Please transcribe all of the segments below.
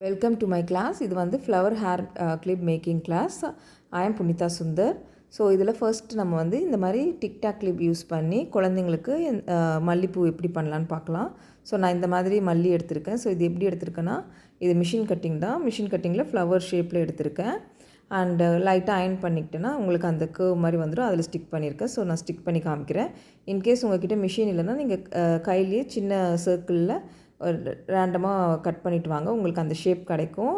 Welcome to my class. இது வந்து flower hair clip making class. I am Punitha Sundar. So இதில் first நம்ம வந்து இந்த மாதிரி டிக்டாக் கிளிப் யூஸ் பண்ணி குழந்தைங்களுக்கு மல்லிப்பூ எப்படி பண்ணலான்னு பார்க்கலாம். ஸோ நான் இந்த மாதிரி மல்லி எடுத்திருக்கேன். ஸோ இது எப்படி எடுத்திருக்கேன்னா, இது மிஷின் கட்டிங் தான். மிஷின் கட்டிங்கில் ஃப்ளவர் ஷேப்பில் எடுத்திருக்கேன். அண்டு லைட்டாக அயன் பண்ணிக்கிட்டேன்னா உங்களுக்கு அந்த கர்வ் மாதிரி வந்துடும். அதில் ஸ்டிக் பண்ணியிருக்கேன். ஸோ நான் ஸ்டிக் பண்ணி காமிக்கிறேன். இன்கேஸ் உங்கள்கிட்ட மிஷின் இல்லைன்னா நீங்கள் கையிலேயே சின்ன சர்க்கிளில் ரேண்டமாக கட் பண்ணிவிட்டு வாங்க. உங்களுக்கு அந்த ஷேப் கிடைக்கும்.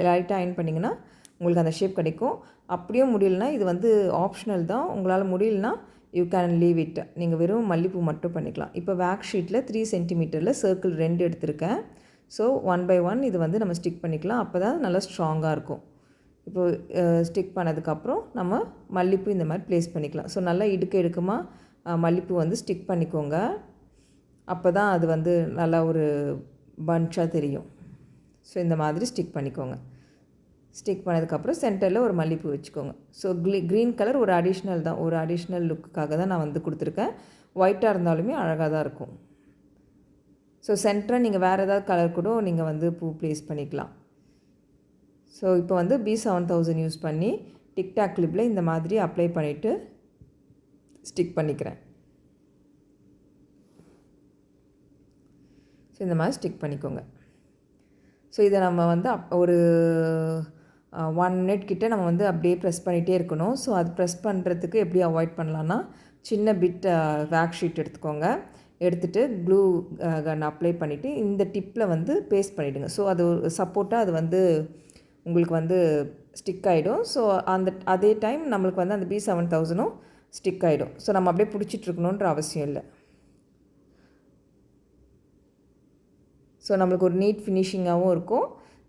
லைட்டாக அயன் பண்ணிங்கன்னா உங்களுக்கு அந்த ஷேப் கிடைக்கும். அப்படியும் முடியலனா இது வந்து ஆப்ஷனல் தான். உங்களால் முடியலனா யூ கேன் லீவ் இட். நீங்கள் வெறும் மல்லிப்பூ மட்டும் பண்ணிக்கலாம். இப்போ வேக் ஷீட்டில் 3 சென்டிமீட்டரில் சர்க்கிள் 2 எடுத்திருக்கேன். ஸோ 1 by 1 இது வந்து நம்ம ஸ்டிக் பண்ணிக்கலாம். அப்போ தான் நல்லா ஸ்ட்ராங்காக இருக்கும். இப்போது ஸ்டிக் பண்ணதுக்கப்புறம் நம்ம மல்லிப்பூ இந்த மாதிரி ப்ளேஸ் பண்ணிக்கலாம். ஸோ நல்லா இடுக்கமாக மல்லிப்பூ வந்து ஸ்டிக் பண்ணிக்கோங்க. அப்போ தான் அது வந்து நல்லா ஒரு பஞ்சாக தெரியும். ஸோ இந்த மாதிரி ஸ்டிக் பண்ணிக்கோங்க. ஸ்டிக் பண்ணதுக்கப்புறம் சென்டரில் ஒரு மல்லிப்பூ வச்சுக்கோங்க. ஸோ க்ரீன் கலர் ஒரு அடிஷ்னல் தான், ஒரு அடிஷ்னல் லுக்குக்காக தான் நான் வந்து கொடுத்துருக்கேன். ஒயிட்டாக இருந்தாலுமே அழகாக தான் இருக்கும். ஸோ சென்டராக நீங்கள் வேறு ஏதாவது கலர் கூட நீங்கள் வந்து பூ ப்ளேஸ் பண்ணிக்கலாம். ஸோ இப்போ வந்து B7000 யூஸ் பண்ணி டிக்டாக் கிளிப்பில் இந்த மாதிரி அப்ளை பண்ணிவிட்டு ஸ்டிக் பண்ணிக்கிறேன். ஸோ இந்த மாதிரி ஸ்டிக் பண்ணிக்கோங்க. ஸோ இதை நம்ம வந்து ஒரு 1 minute கிட்ட நம்ம வந்து அப்படியே ப்ரெஸ் பண்ணிகிட்டே இருக்கணும். ஸோ அது ப்ரெஸ் பண்ணுறதுக்கு எப்படி அவாய்ட் பண்ணலான்னா, சின்ன பிட் வேக் ஷீட் எடுத்துக்கோங்க. எடுத்துகிட்டு க்ளூ கன் அப்ளை பண்ணிவிட்டு இந்த டிப்பில் வந்து பேஸ்ட் பண்ணிவிடுங்க. ஸோ அது சப்போர்ட்டாக அது வந்து உங்களுக்கு வந்து ஸ்டிக் ஆகிடும். ஸோ அதே டைம் நம்மளுக்கு வந்து அந்த B7000ம் ஸ்டிக் ஆகிடும். ஸோ நம்ம அப்படியே பிடிச்சிட்ருக்கணுன்ற அவசியம் இல்லை. ஸோ நம்மளுக்கு ஒரு நீட் ஃபினிஷிங்காகவும் இருக்கும்.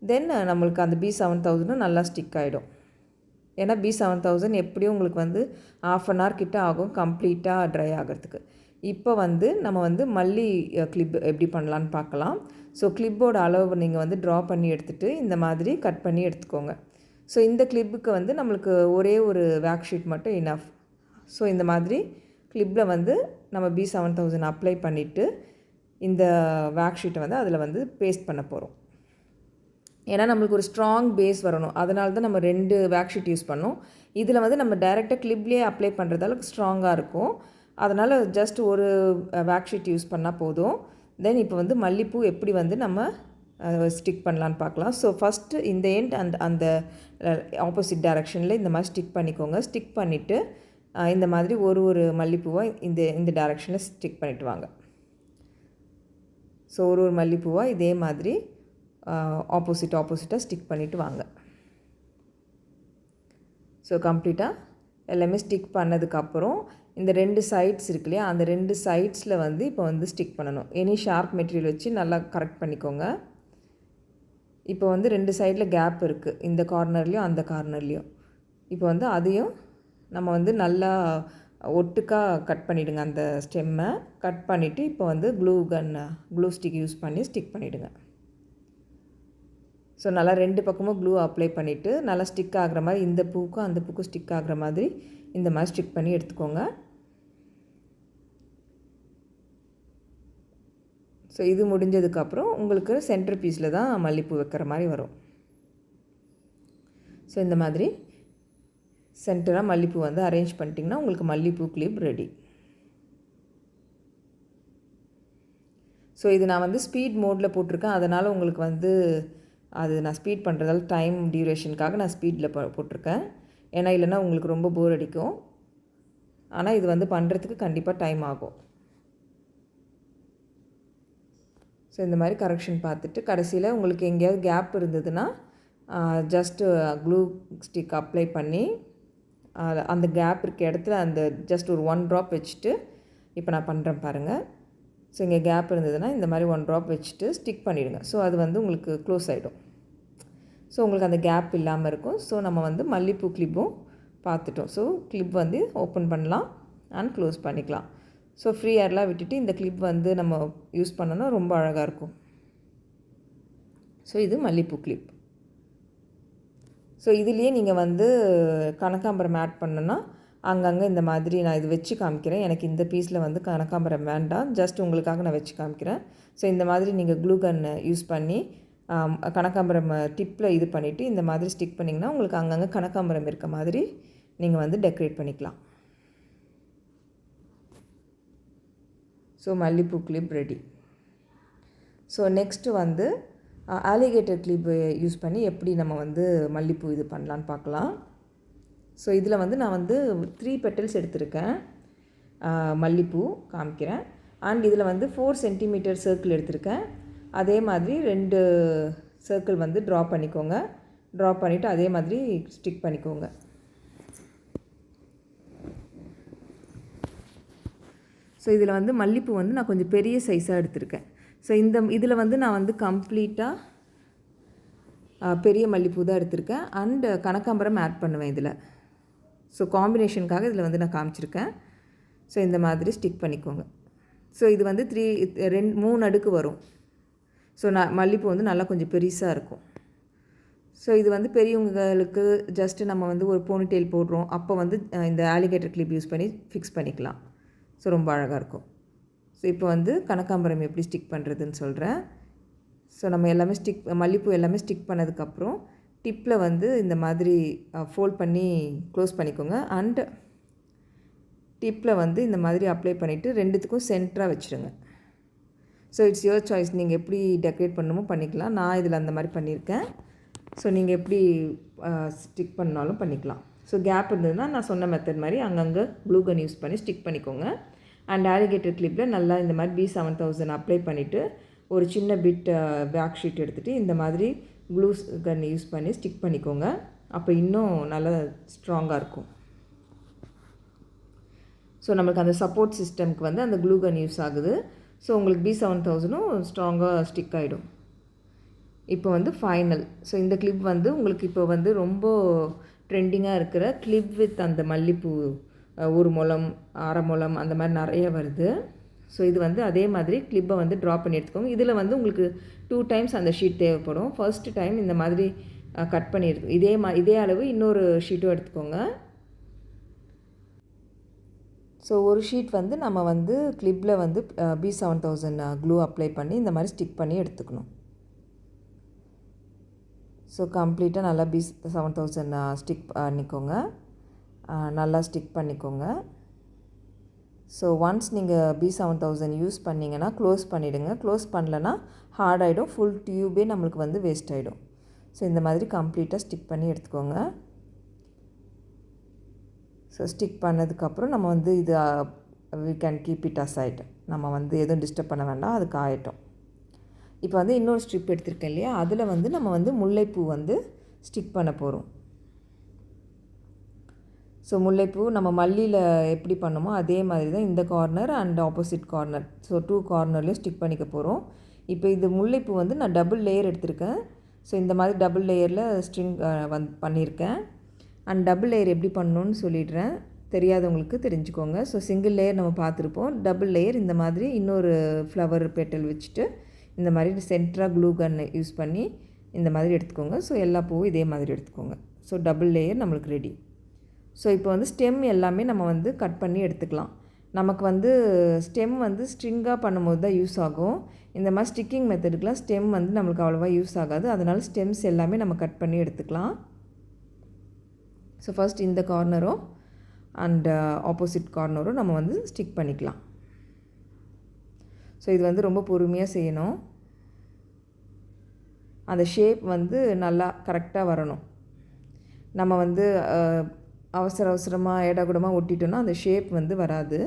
தென் நம்மளுக்கு அந்த B7000ம் நல்லா ஸ்டிக் ஆகிடும். ஏன்னா B7000 எப்படியும் உங்களுக்கு வந்து 1/2 an hour கிட்ட ஆகும் கம்ப்ளீட்டாக ட்ரை ஆகிறதுக்கு. இப்போ வந்து நம்ம வந்து மல்லி கிளிப் எப்படி பண்ணலான்னு பார்க்கலாம். ஸோ கிளிப்போட அளவு நீங்கள் வந்து ட்ரா பண்ணி எடுத்துகிட்டு இந்த மாதிரி கட் பண்ணி எடுத்துக்கோங்க. ஸோ இந்த கிளிப்புக்கு வந்து நம்மளுக்கு ஒரே ஒரு வேக் ஷீட் மட்டும் இனஃப். ஸோ இந்த மாதிரி கிளிப்பில் வந்து நம்ம B7000 அப்ளை பண்ணிவிட்டு இந்த வேக் ஷீட்டை வந்து அதில் வந்து பேஸ்ட் பண்ண போகிறோம். ஏன்னா நம்மளுக்கு ஒரு ஸ்ட்ராங் பேஸ் வரணும். அதனால தான் நம்ம 2 வேக் ஷீட் யூஸ் பண்ணோம். இதில் வந்து நம்ம டைரெக்டாக கிளிப்லேயே அப்ளை பண்ணுறதால ஸ்ட்ராங்காக இருக்கும். அதனால் ஜஸ்ட் ஒரு வேக் ஷீட் யூஸ் பண்ணால் போதும். தென் இப்போ வந்து மல்லிப்பூ எப்படி வந்து நம்ம ஸ்டிக் பண்ணலான்னு பார்க்கலாம். ஸோ ஃபஸ்ட்டு இந்த எண்ட் அந்த ஆப்போசிட் டைரெக்ஷனில் இந்த மாதிரி ஸ்டிக் பண்ணிக்கோங்க. ஸ்டிக் பண்ணிவிட்டு இந்த மாதிரி ஒரு மல்லிப்பூவை இந்த டைரெக்ஷனில் ஸ்டிக் பண்ணிவிட்டு வாங்க. ஸோ ஒரு மல்லிப்பூவாக இதே மாதிரி ஆப்போசிட்டாக ஸ்டிக் பண்ணிவிட்டு வாங்க. ஸோ கம்ப்ளீட்டாக எல்லாமே ஸ்டிக் பண்ணதுக்கப்புறம் இந்த 2 சைட்ஸ் இருக்கு இல்லையா, அந்த 2 சைட்ஸில் வந்து இப்போ வந்து ஸ்டிக் பண்ணணும். எனி ஷார்ப் மெட்டீரியல் வச்சு நல்லா கரெக்ட் பண்ணிக்கோங்க. இப்போ வந்து 2 சைடில் கேப் இருக்குது, இந்த கார்னர்லேயும் அந்த கார்னர்லேயும். இப்போ வந்து அதையும் நம்ம வந்து நல்லா ஒட்டுக்காக கட் பண்ணிவிடுங்க. அந்த ஸ்டெம்மை கட் பண்ணிவிட்டு இப்போ வந்து க்ளூ ஸ்டிக் யூஸ் பண்ணி ஸ்டிக் பண்ணிவிடுங்க. ஸோ நல்லா 2 பக்கமும் க்ளூ அப்ளை பண்ணிவிட்டு நல்லா ஸ்டிக் ஆகிற மாதிரி இந்த பூக்கும் அந்த பூக்கும் ஸ்டிக் ஆகிற மாதிரி இந்த மாதிரி ஸ்டிக் பண்ணி எடுத்துக்கோங்க. ஸோ இது முடிஞ்சதுக்கப்புறம் உங்களுக்கு சென்டர் பீஸில் தான் மல்லிப்பூ வைக்கிற மாதிரி வரும். ஸோ இந்த மாதிரி சென்டராக மல்லிப்பூ வந்து அரேஞ்ச் பண்ணிட்டிங்கன்னா உங்களுக்கு மல்லிப்பூ கிளிப் ரெடி. ஸோ இது நான் வந்து ஸ்பீட் மோடில் போட்டிருக்கேன். அதனால் உங்களுக்கு வந்து அது நான் ஸ்பீட் பண்ணுறதால டைம் டியூரேஷனுக்காக நான் ஸ்பீடில் போட்டிருக்கேன். ஏன்னா இல்லைன்னா உங்களுக்கு ரொம்ப போர் அடிக்கும். ஆனால் இது வந்து பண்ணுறதுக்கு கண்டிப்பாக டைம் ஆகும். ஸோ இந்த மாதிரி கரெக்ஷன் பார்த்துட்டு கடைசியில் உங்களுக்கு எங்கேயாவது கேப் இருந்ததுன்னா ஜஸ்ட்டு க்ளூ ஸ்டிக் அப்ளை பண்ணி அந்த கேப் இருக்க இடத்துல அந்த ஜஸ்ட் ஒரு 1 drop வச்சுட்டு இப்போ நான் பண்ணுறேன் பாருங்கள். ஸோ இங்கே கேப் இருந்ததுன்னா இந்த மாதிரி 1 drop வச்சுட்டு ஸ்டிக் பண்ணிவிடுங்க. ஸோ அது வந்து உங்களுக்கு க்ளோஸ் ஆகிடும். ஸோ உங்களுக்கு அந்த கேப் இல்லாமல் இருக்கும். ஸோ நம்ம வந்து மல்லிப்பூ கிளிப்பும் பார்த்துட்டோம். ஸோ கிளிப் வந்து ஓப்பன் பண்ணலாம் அண்ட் க்ளோஸ் பண்ணிக்கலாம். ஸோ ஃப்ரீ ஏர்லாம் விட்டுட்டு இந்த கிளிப் வந்து நம்ம யூஸ் பண்ணோன்னா ரொம்ப அழகாக இருக்கும். ஸோ இது மல்லிப்பூ கிளிப். ஸோ இதுலேயே நீங்கள் வந்து கனகாம்பரம் ஆட் பண்ணணுன்னா அங்கங்கே இந்த மாதிரி நான் இது வச்சு காமிக்கிறேன். எனக்கு இந்த பீஸில் வந்து கனகாம்பரம் வேண்டாம், ஜஸ்ட் உங்களுக்காக நான் வச்சு காமிக்கிறேன். ஸோ இந்த மாதிரி நீங்கள் க்ளூ கன் யூஸ் பண்ணி கனகாம்பரம் டிப்பில் இது பண்ணிவிட்டு இந்த மாதிரி ஸ்டிக் பண்ணிங்கன்னா உங்களுக்கு அங்கங்கே கனகாம்பரம் இருக்க மாதிரி நீங்கள் வந்து டெக்கரேட் பண்ணிக்கலாம். ஸோ மல்லிப்பூ கிளிப் ரெடி. ஸோ நெக்ஸ்ட்டு வந்து ஆலிகேட்டர் கிளிப் யூஸ் பண்ணி எப்படி நம்ம வந்து மல்லிப்பூ இது பண்ணலான்னு பார்க்கலாம். ஸோ இதில் வந்து நான் வந்து 3 பெட்டல்ஸ் எடுத்திருக்கேன், மல்லிப்பூ காமிக்கிறேன். அண்ட் இதில் வந்து 4 சென்டிமீட்டர் சர்க்கிள் எடுத்திருக்கேன். அதே மாதிரி 2 சர்க்கிள் வந்து ட்ரா பண்ணிக்கோங்க. ட்ரா பண்ணிவிட்டு அதே மாதிரி ஸ்டிக் பண்ணிக்கோங்க. ஸோ இதில் வந்து மல்லிப்பூ வந்து நான் கொஞ்சம் பெரிய சைஸாக எடுத்திருக்கேன். ஸோ இதில் வந்து நான் வந்து கம்ப்ளீட்டாக பெரிய மல்லிப்பூ தான் எடுத்திருக்கேன். அண்டு கனகாம்பரம் ஆட் பண்ணுவேன் இதில். ஸோ காம்பினேஷனுக்காக இதில் வந்து நான் காமிச்சிருக்கேன். ஸோ இந்த மாதிரி ஸ்டிக் பண்ணிக்கோங்க. ஸோ இது வந்து 3 அடுக்கு வரும். ஸோ மல்லிப்பூ வந்து நல்லா கொஞ்சம் பெருசாக இருக்கும். ஸோ இது வந்து பெரியவங்களுக்கு ஜஸ்ட்டு நம்ம வந்து ஒரு போனிடெயில் போடுறோம், அப்போ வந்து இந்த ஆலிகேட்டர் கிளிப் யூஸ் பண்ணி ஃபிக்ஸ் பண்ணிக்கலாம். ஸோ ரொம்ப அழகாக இருக்கும். ஸோ இப்போ வந்து கனகாம்பரம் எப்படி ஸ்டிக் பண்ணுறதுன்னு சொல்கிறேன். ஸோ நம்ம எல்லாமே மல்லிப்பூ எல்லாமே ஸ்டிக் பண்ணதுக்கப்புறம் டிப்பில் வந்து இந்த மாதிரி ஃபோல்ட் பண்ணி க்ளோஸ் பண்ணிக்கோங்க. அண்டு டிப்பில் வந்து இந்த மாதிரி அப்ளை பண்ணிவிட்டு 2த்துக்கும் சென்டராக வச்சுருங்க. ஸோ இட்ஸ் யுவர் சாய்ஸ், நீங்கள் எப்படி டெக்கரேட் பண்ணணுமோ பண்ணிக்கலாம். நான் இதில் அந்த மாதிரி பண்ணியிருக்கேன். ஸோ நீங்கள் எப்படி ஸ்டிக் பண்ணாலும் பண்ணிக்கலாம். ஸோ கேப் இருந்ததுன்னா நான் சொன்ன மெத்தட் மாதிரி அங்கங்கே க்ளூ கன் யூஸ் பண்ணி ஸ்டிக் பண்ணிக்கோங்க. அண்ட் ஆலிகேட்டர் கிளிப்பில் நல்லா இந்த மாதிரி B7000 அப்ளை பண்ணிவிட்டு ஒரு சின்ன பிட் பேக் ஷீட் எடுத்துகிட்டு இந்த மாதிரி க்ளூ கன் யூஸ் பண்ணி ஸ்டிக் பண்ணிக்கோங்க. அப்போ இன்னும் நல்லா ஸ்ட்ராங்காக இருக்கும். ஸோ நம்மளுக்கு அந்த சப்போர்ட் சிஸ்டம்க்கு வந்து அந்த க்ளூ கன் யூஸ் ஆகுது. ஸோ உங்களுக்கு B7000ம் ஸ்ட்ராங்காக ஸ்டிக் ஆகிடும். இப்போ வந்து ஃபைனல். ஸோ இந்த கிளிப் வந்து உங்களுக்கு இப்போ வந்து ரொம்ப ட்ரெண்டிங்காக இருக்கிற கிளிப் வித் அந்த மல்லிப்பூ 1 முழம் 1/2 முழம் அந்த மாதிரி நிறைய வருது. ஸோ இது வந்து அதே மாதிரி கிளிப்பை வந்து ட்ரா பண்ணி எடுத்துக்கோங்க. இதில் வந்து உங்களுக்கு 2 டைம்ஸ் அந்த ஷீட் தேவைப்படும். ஃபர்ஸ்ட்டு டைம் இந்த மாதிரி கட் பண்ணி இதே அளவு இன்னொரு ஷீட்டும் எடுத்துக்கோங்க. ஸோ ஒரு ஷீட் வந்து நம்ம வந்து கிளிப்பில் வந்து B7000 க்ளூ அப்ளை பண்ணி இந்த மாதிரி ஸ்டிக் பண்ணி எடுத்துக்கணும். ஸோ கம்ப்ளீட்டாக நல்லா B7000 ஸ்டிக் பண்ணிக்கோங்க. நல்லா ஸ்டிக் பண்ணிக்கோங்க. ஸோ ஒன்ஸ் நீங்கள் B7000 யூஸ் பண்ணிங்கன்னா க்ளோஸ் பண்ணிவிடுங்க. க்ளோஸ் பண்ணலன்னா ஹார்ட் ஆகிடும், ஃபுல் டியூபே நம்மளுக்கு வந்து வேஸ்ட் ஆகிடும். ஸோ இந்த மாதிரி கம்ப்ளீட்டாக ஸ்டிக் பண்ணி எடுத்துக்கோங்க. ஸோ ஸ்டிக் பண்ணதுக்கப்புறம் நம்ம வந்து இது we can keep it aside. நம்ம வந்து எதுவும் டிஸ்டர்ப் பண்ண வேண்டாம், அதுக்கு ஆகட்டும். இப்போ வந்து இன்னொரு ஸ்ட்ரிப் எடுத்திருக்கேன் இல்லையா, அதில் வந்து நம்ம வந்து முல்லைப்பூ வந்து ஸ்டிக் பண்ண போகிறோம். ஸோ முல்லைப்பூ நம்ம மல்லியில் எப்படி பண்ணோமோ அதே மாதிரி தான் இந்த corner and opposite corner. So 2 கார்னர்லேயும் ஸ்டிக் பண்ணிக்க போகிறோம். இப்போ இது முல்லைப்பூ வந்து நான் டபுள் லேயர் எடுத்திருக்கேன். ஸோ இந்த மாதிரி டபுள் லேயரில் ஸ்ட்ரிங் பண்ணியிருக்கேன். அண்ட் டபுள் லேயர் எப்படி பண்ணணுன்னு சொல்லிடுறேன், தெரியாதவங்களுக்கு தெரிஞ்சுக்கோங்க. ஸோ சிங்கிள் லேயர் நம்ம பார்த்துருப்போம். டபுள் லேயர் இந்த மாதிரி இன்னொரு ஃப்ளவர் பெட்டல் வச்சுட்டு இந்த மாதிரி சென்டராக க்ளூ கன் யூஸ் பண்ணி இந்த மாதிரி எடுத்துக்கோங்க. ஸோ எல்லா பூவும் இதே மாதிரி எடுத்துக்கோங்க. ஸோ டபுள் லேயர் நம்மளுக்கு ரெடி. ஸோ இப்போ வந்து ஸ்டெம் எல்லாமே நம்ம வந்து கட் பண்ணி எடுத்துக்கலாம். நமக்கு வந்து ஸ்டெம் வந்து ஸ்ட்ரிங்காக பண்ணும்போது தான் யூஸ் ஆகும். இந்த மாதிரி ஸ்டிக்கிங் மெத்தடுக்கெலாம் ஸ்டெம் வந்து நம்மளுக்கு அவ்வளோவா யூஸ் ஆகாது. அதனால் ஸ்டெம்ஸ் எல்லாமே நம்ம கட் பண்ணி எடுத்துக்கலாம். ஸோ ஃபர்ஸ்ட் இந்த கார்னரும் அண்ட் ஆப்போசிட் கார்னரும் நம்ம வந்து ஸ்டிக் பண்ணிக்கலாம். ஸோ இது வந்து ரொம்ப பொறுமையாக செய்யணும். அந்த ஷேப் வந்து நல்லா கரெக்டாக வரணும். நம்ம வந்து அவசரமாக ஏடாகூடமாக ஒட்டிட்டோன்னா அந்த ஷேப் வந்து வராது.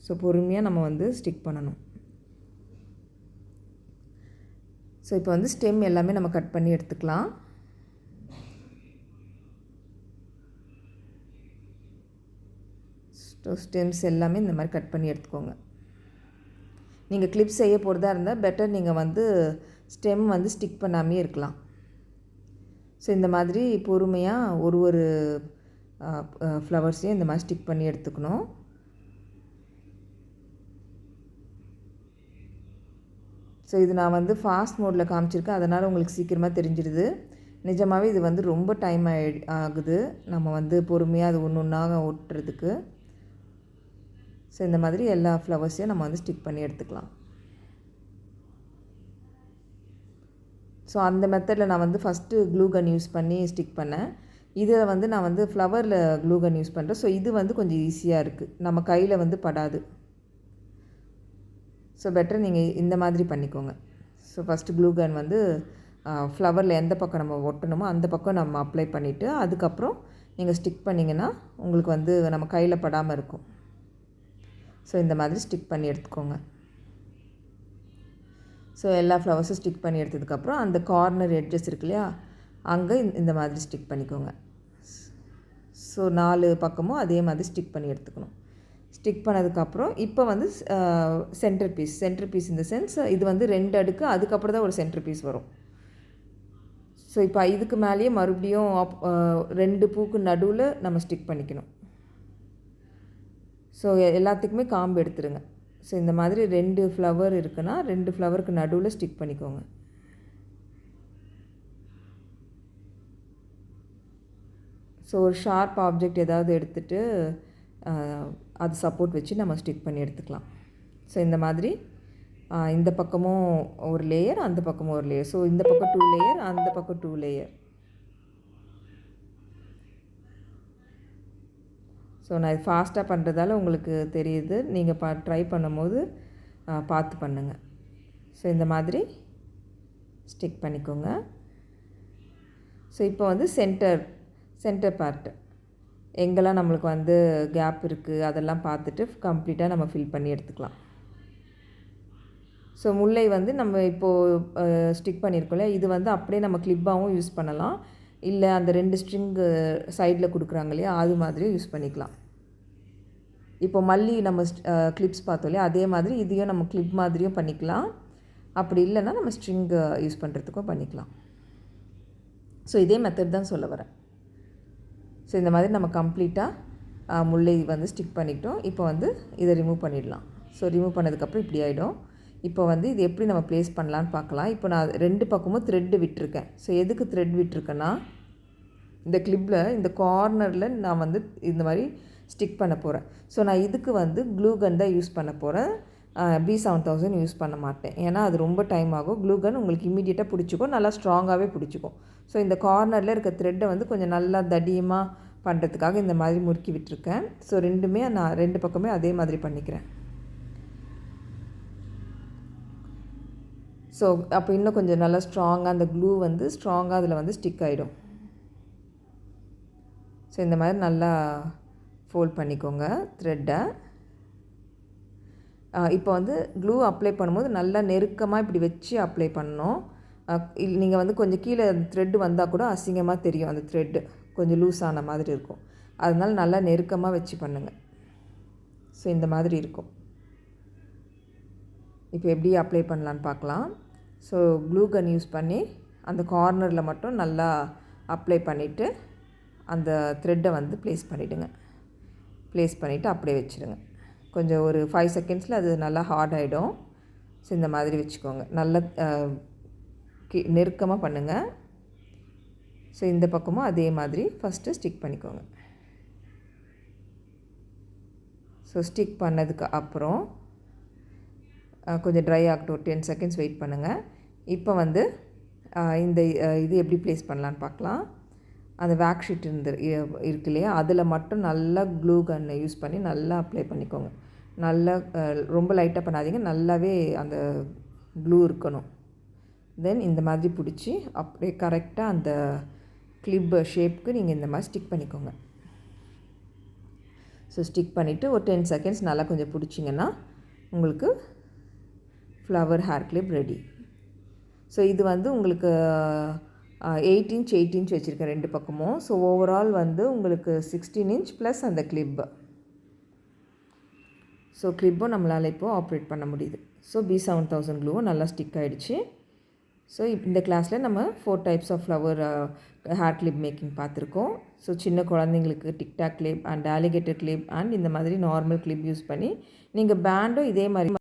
ஸோ பொறுமையாக நம்ம வந்து ஸ்டிக் பண்ணணும். ஸோ இப்போ வந்து ஸ்டெம் எல்லாமே நம்ம கட் பண்ணி எடுத்துக்கலாம். ஸ்டெம்ஸ் எல்லாமே இந்த மாதிரி கட் பண்ணி எடுத்துக்கோங்க. நீங்கள் கிளிப் செய்ய போகிறதா இருந்தால் பெட்டர் நீங்கள் வந்து ஸ்டெம் வந்து ஸ்டிக் பண்ணாமே இருக்கலாம். ஸோ இந்த மாதிரி பொறுமையாக ஒரு ஃப்ளவர்ஸையும் இந்த மாதிரி ஸ்டிக் பண்ணி எடுத்துக்கணும். ஸோ இது நான் வந்து ஃபாஸ்ட் மோடில் காமிச்சிருக்கேன், அதனால் உங்களுக்கு சீக்கிரமாக தெரிஞ்சிடுது. நிஜமாகவே இது வந்து ரொம்ப டைம் ஆகுது நம்ம வந்து பொறுமையாக அது ஒன்று ஒன்றாக ஒட்டுறதுக்கு. ஸோ இந்த மாதிரி எல்லா ஃப்ளவர்ஸையும் நம்ம வந்து ஸ்டிக் பண்ணி எடுத்துக்கலாம். ஸோ அந்த மெத்தடில் நான் வந்து ஃபஸ்ட்டு க்ளூ கன் யூஸ் பண்ணி ஸ்டிக் பண்ணேன். இதில் வந்து நான் வந்து ஃப்ளவரில் க்ளூ கன் யூஸ் பண்ணுறேன். ஸோ இது வந்து கொஞ்சம் ஈஸியாக இருக்குது, நம்ம கையில் வந்து படாது. ஸோ பெட்டர் நீங்கள் இந்த மாதிரி பண்ணிக்கோங்க. ஸோ ஃபஸ்ட்டு க்ளூ கன் வந்து ஃப்ளவரில் எந்த பக்கம் நம்ம ஒட்டணுமோ அந்த பக்கம் நம்ம அப்ளை பண்ணிவிட்டு அதுக்கப்புறம் நீங்கள் ஸ்டிக் பண்ணிங்கன்னா உங்களுக்கு வந்து நம்ம கையில் படாமல் இருக்கும். ஸோ இந்த மாதிரி ஸ்டிக் பண்ணி எடுத்துக்கோங்க. ஸோ எல்லா ஃப்ளவர்ஸும் ஸ்டிக் பண்ணி எடுத்ததுக்கப்புறம் அந்த கார்னர் எட்ஜஸ் இருக்கு இல்லையா, அங்கே இந்த மாதிரி ஸ்டிக் பண்ணிக்கோங்க. ஸோ 4 பக்கமும் அதே மாதிரி ஸ்டிக் பண்ணி எடுத்துக்கணும். ஸ்டிக் பண்ணதுக்கப்புறம் இப்போ வந்து சென்டர் பீஸ் இந்த சென்ஸ் இது வந்து 2 அடுக்கு, அதுக்கப்புறம் தான் ஒரு சென்டர் பீஸ் வரும். ஸோ இப்போ இதுக்கு மேலேயே மறுபடியும் 2 பூக்கு நடுவில் நம்ம ஸ்டிக் பண்ணிக்கணும். ஸோ எல்லாத்துக்குமே காம்பு எடுத்துருங்க. ஸோ இந்த மாதிரி 2 ஃப்ளவர் இருக்குன்னா 2 ஃப்ளவருக்கு நடுவில் ஸ்டிக் பண்ணிக்கோங்க. ஸோ ஒரு ஷார்ப் ஆப்ஜெக்ட் ஏதாவது எடுத்துகிட்டு அது சப்போர்ட் வச்சு நம்ம ஸ்டிக் பண்ணி எடுத்துக்கலாம். ஸோ இந்த மாதிரி இந்த பக்கமும் ஒரு லேயர், அந்த பக்கமும் ஒரு லேயர். ஸோ இந்த பக்கம் 2 லேயர், அந்த பக்கம் 2 லேயர். ஸோ நான் இது ஃபாஸ்ட்டாக பண்ணுறதால உங்களுக்கு தெரியுது, நீங்கள் ட்ரை பண்ணும்போது பார்த்து பண்ணுங்கள். ஸோ இந்த மாதிரி ஸ்டிக் பண்ணிக்கோங்க. ஸோ இப்போ வந்து சென்டர் பார்ட்டு எங்கெல்லாம் நம்மளுக்கு வந்து கேப் இருக்குது அதெல்லாம் பார்த்துட்டு கம்ப்ளீட்டாக நம்ம ஃபில் பண்ணி எடுத்துக்கலாம். ஸோ முல்லை வந்து நம்ம இப்போது ஸ்டிக் பண்ணியிருக்கோம்ல, இது வந்து அப்படியே நம்ம கிளிப்பாகவும் யூஸ் பண்ணலாம், இல்லை அந்த 2 ஸ்ட்ரிங்கு சைடில் கொடுக்குறாங்க இல்லையா, அது மாதிரியும் யூஸ் பண்ணிக்கலாம். இப்போ மல்லி நம்ம கிளிப்ஸ் பார்த்தோம் இல்லையா, அதே மாதிரி இதையும் நம்ம கிளிப் மாதிரியும் பண்ணிக்கலாம். அப்படி இல்லைன்னா நம்ம ஸ்ட்ரிங்கு யூஸ் பண்ணுறதுக்கும் பண்ணிக்கலாம். ஸோ இதே மெத்தட் தான் சொல்ல வரேன். ஸோ இந்த மாதிரி நம்ம கம்ப்ளீட்டாக முல்லை வந்து ஸ்டிக் பண்ணிக்கிட்டோம். இப்போ வந்து இதை ரிமூவ் பண்ணிடலாம். ஸோ ரிமூவ் பண்ணதுக்கப்புறம் இப்படி ஆகிடும். இப்போ வந்து இது எப்படி நம்ம ப்ளேஸ் பண்ணலான்னு பார்க்கலாம். இப்போ நான் 2 பக்கமும் த்ரெட்டு விட்டுருக்கேன். ஸோ எதுக்கு த்ரெட் விட்டுருக்கேன்னா, இந்த கிளிப்பில் இந்த கார்னரில் நான் வந்து இந்த மாதிரி ஸ்டிக் பண்ண போகிறேன். ஸோ நான் இதுக்கு வந்து க்ளூ கன் தான் யூஸ் பண்ண போகிறேன். B7000 யூஸ் பண்ண மாட்டேன், ஏன்னா அது ரொம்ப டைம் ஆகும். க்ளூ கன் உங்களுக்கு இமீடியட்டாக பிடிச்சிக்கும், நல்லா ஸ்ட்ராங்காகவே பிடிச்சிக்கும். ஸோ இந்த கார்னரில் இருக்க த்ரெட்டை வந்து கொஞ்சம் நல்லா தடியமாக பண்ணுறதுக்காக இந்த மாதிரி முறுக்கி விட்டுருக்கேன். ஸோ ரெண்டுமே நான் 2 பக்கமே அதே மாதிரி பண்ணிக்கிறேன். ஸோ அப்போ இன்னும் கொஞ்சம் நல்லா ஸ்ட்ராங்காக அந்த க்ளூ வந்து ஸ்ட்ராங்காக அதில் வந்து ஸ்டிக் ஆகிடும். ஸோ இந்த மாதிரி நல்லா ஃபோல்ட் பண்ணிக்கோங்க த்ரெட்டை. இப்போ வந்து க்ளூ அப்ளை பண்ணும்போது நல்லா நெருக்கமாக இப்படி வச்சு அப்ளை பண்ணணும். நீங்கள் வந்து கொஞ்சம் கீழே த்ரெட்டு வந்தால் கூட அசிங்கமாக தெரியும், அந்த த்ரெட்டு கொஞ்சம் லூஸ் ஆன மாதிரி இருக்கும். அதனால நல்லா நெருக்கமாக வச்சு பண்ணுங்கள். ஸோ இந்த மாதிரி இருக்கும். இப்போ எப்படி அப்ளை பண்ணலான்னு பார்க்கலாம். ஸோ க்ளூ கன் யூஸ் பண்ணி அந்த கார்னரில் மட்டும் நல்லா அப்ளை பண்ணிவிட்டு அந்த த்ரெட்டை வந்து ப்ளேஸ் பண்ணிவிடுங்க. ப்ளேஸ் பண்ணிவிட்டு அப்படியே வச்சுருங்க. கொஞ்சம் ஒரு 5 செகண்ட்ஸில் அது நல்லா ஹார்ட் ஆகிடும். ஸோ இந்த மாதிரி வச்சுக்கோங்க. நல்லா நெருக்கமாக பண்ணுங்கள். ஸோ இந்த பக்கமும் அதே மாதிரி ஃபஸ்ட்டு ஸ்டிக் பண்ணிக்கோங்க. ஸோ ஸ்டிக் பண்ணதுக்கு அப்புறம் கொஞ்சம் ட்ரை ஆகட்டும், ஒரு 10 செகண்ட்ஸ் வெயிட் பண்ணுங்கள். இப்போ வந்து இந்த இது எப்படி ப்ளேஸ் பண்ணலான்னு பார்க்கலாம். அந்த வேக் ஷீட் இருக்கு இல்லையா, அதில் மட்டும் நல்லா க்ளூ கன்னை யூஸ் பண்ணி நல்லா அப்ளை பண்ணிக்கோங்க. நல்லா ரொம்ப லைட்டாக பண்ணாதீங்க, நல்லாவே அந்த க்ளூ இருக்கணும். தென் இந்த மாதிரி பிடிச்சி அப்படியே கரெக்டாக அந்த கிளிப் ஷேப்புக்கு நீங்கள் இந்த மாதிரி ஸ்டிக் பண்ணிக்கோங்க. ஸோ ஸ்டிக் பண்ணிவிட்டு ஒரு 10 செகண்ட்ஸ் நல்லா கொஞ்சம் பிடிச்சிங்கன்னா உங்களுக்கு flower hair clip ready. So இது வந்து உங்களுக்கு 8 இன்ச் 8 இன்ச் வச்சுருக்கேன் 2 பக்கமும். ஸோ ஓவரால் வந்து உங்களுக்கு 16 இன்ச் ப்ளஸ் அந்த கிளிப்பு. ஸோ கிளிப்பும் நம்மளால் இப்போது ஆப்ரேட் பண்ண முடியுது. ஸோ B7000 க்ளூவும் நல்லா ஸ்டிக் ஆகிடுச்சு. ஸோ இந்த கிளாஸில் நம்ம 4 types of flower hair clip making பார்த்துருக்கோம். ஸோ சின்ன குழந்தைங்களுக்கு tic tac clip and alligator clip and இந்த மாதிரி நார்மல் கிளிப் யூஸ் பண்ணி நீங்கள் பேண்டும் இதே மாதிரி